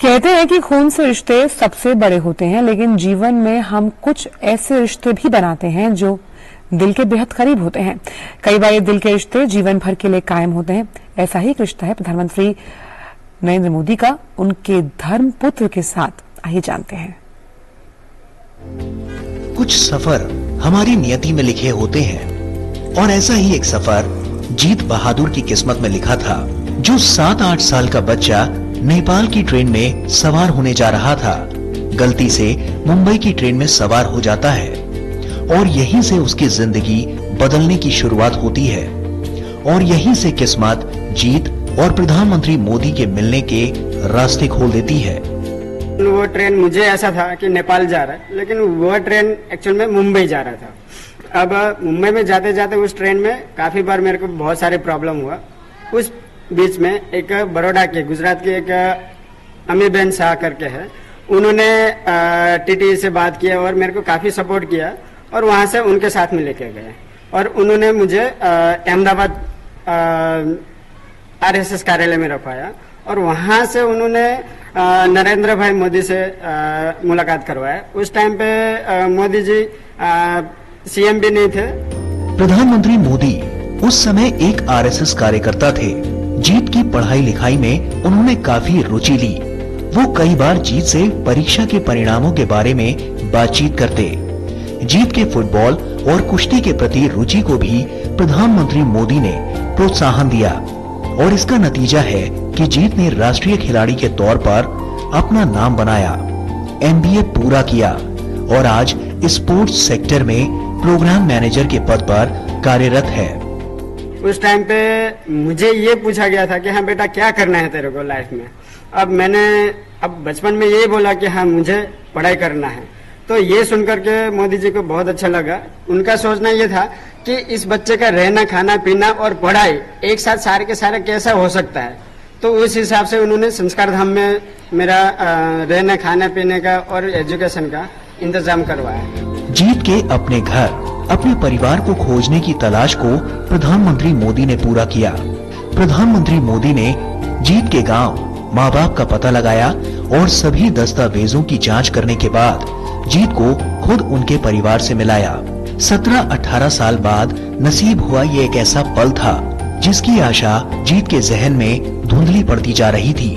कहते हैं कि खून से रिश्ते सबसे बड़े होते हैं, लेकिन जीवन में हम कुछ ऐसे रिश्ते भी बनाते हैं जो दिल के बेहद करीब होते हैं। कई बार ये दिल के रिश्ते जीवन भर के लिए कायम होते हैं। ऐसा ही एक रिश्ता है प्रधानमंत्री नरेंद्र मोदी का उनके धर्म पुत्र के साथ। आइए जानते हैं। कुछ सफर हमारी नियति में लिखे होते हैं और ऐसा ही एक सफर जीत बहादुर की किस्मत में लिखा था, जो 7-8 साल का बच्चा नेपाल की ट्रेन में सवार होने जा रहा था, गलती से मुंबई की ट्रेन में सवार हो जाता है और यहीं से उसकी जिंदगी बदलने की शुरुआत होती है। और यहीं से किस्मत जीत और प्रधानमंत्री मोदी के मिलने के रास्ते खोल देती है। वो ट्रेन मुझे ऐसा था कि नेपाल जा रहा है, लेकिन वो ट्रेन एक्चुअल में मुंबई जा रहा था। अब मुंबई में जाते जाते उस ट्रेन में काफी बार मेरे को बहुत सारे प्रॉब्लम हुआ। उस बीच में एक बड़ौदा के गुजरात के एक अमीबेन शाह करके है, उन्होंने टीटी से बात किया और मेरे को काफी सपोर्ट किया और वहां से उनके साथ में लेके गए और उन्होंने मुझे अहमदाबाद आरएसएस कार्यालय में रखवाया और वहां से उन्होंने नरेंद्र भाई मोदी से मुलाकात करवाया। उस टाइम पे मोदी जी सीएम भी नहीं थे। प्रधानमंत्री मोदी उस समय एक आरएसएस कार्यकर्ता थे। जीत की पढ़ाई लिखाई में उन्होंने काफी रुचि ली। वो कई बार जीत से परीक्षा के परिणामों के बारे में बातचीत करते। जीत के फुटबॉल और कुश्ती के प्रति रुचि को भी प्रधानमंत्री मोदी ने प्रोत्साहन दिया और इसका नतीजा है कि जीत ने राष्ट्रीय खिलाड़ी के तौर पर अपना नाम बनाया, एमबीए पूरा किया और आज स्पोर्ट्स सेक्टर में प्रोग्राम मैनेजर के पद पर कार्यरत है। उस टाइम पे मुझे ये पूछा गया था कि हाँ बेटा क्या करना है तेरे को लाइफ में। अब बचपन में यही बोला कि हाँ मुझे पढ़ाई करना है। तो ये सुनकर के मोदी जी को बहुत अच्छा लगा। उनका सोचना ये था कि इस बच्चे का रहना खाना पीना और पढ़ाई एक साथ सारे के सारे कैसा हो सकता है। तो उस हिसाब से उन्होंने संस्कार धाम में मेरा रहने खाने पीने का और एजुकेशन का इंतजाम करवाया। जीत के अपने घर अपने परिवार को खोजने की तलाश को प्रधानमंत्री मोदी ने पूरा किया। प्रधानमंत्री मोदी ने जीत के गांव माँ बाप का पता लगाया और सभी दस्तावेजों की जांच करने के बाद जीत को खुद उनके परिवार से मिलाया। 17-18 साल बाद नसीब हुआ ये एक ऐसा पल था जिसकी आशा जीत के जहन में धुंधली पड़ती जा रही थी।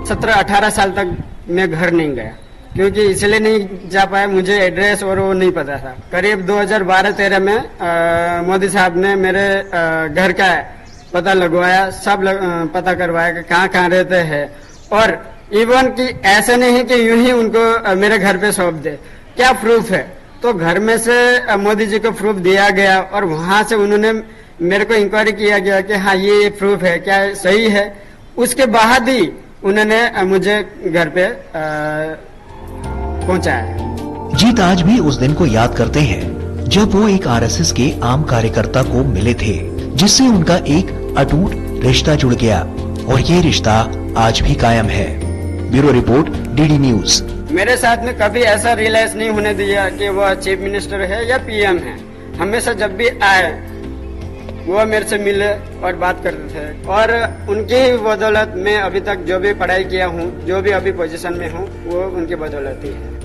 17-18 साल तक मैं घर नहीं गया क्योंकि इसलिए नहीं जा पाया, मुझे एड्रेस और वो नहीं पता था। करीब 2012-13 में मोदी साहब ने मेरे घर का पता लगवाया, सब पता करवाया कि कहाँ रहते हैं और इवन कि ऐसा नहीं कि यूं ही उनको मेरे घर पे सौंप दे, क्या प्रूफ है। तो घर में से मोदी जी को प्रूफ दिया गया और वहां से उन्होंने मेरे को इंक्वायरी किया गया कि हाँ ये प्रूफ है, क्या सही है। उसके बाद ही उन्होंने मुझे घर पे पहुंचाया। जीत आज भी उस दिन को याद करते हैं जब वो एक आरएसएस के आम कार्यकर्ता को मिले थे, जिससे उनका एक अटूट रिश्ता जुड़ गया और ये रिश्ता आज भी कायम है। Bureau report, DD news. मेरे साथ में कभी ऐसा रियलाइज नहीं होने दिया कि वो चीफ मिनिस्टर है या पीएम है। हमेशा जब भी आए वो मेरे से मिले और बात करते थे और उनकी बदौलत मैं अभी तक जो भी पढ़ाई किया हूँ, जो भी अभी पोजीशन में हूँ, वो उनकी बदौलत ही है।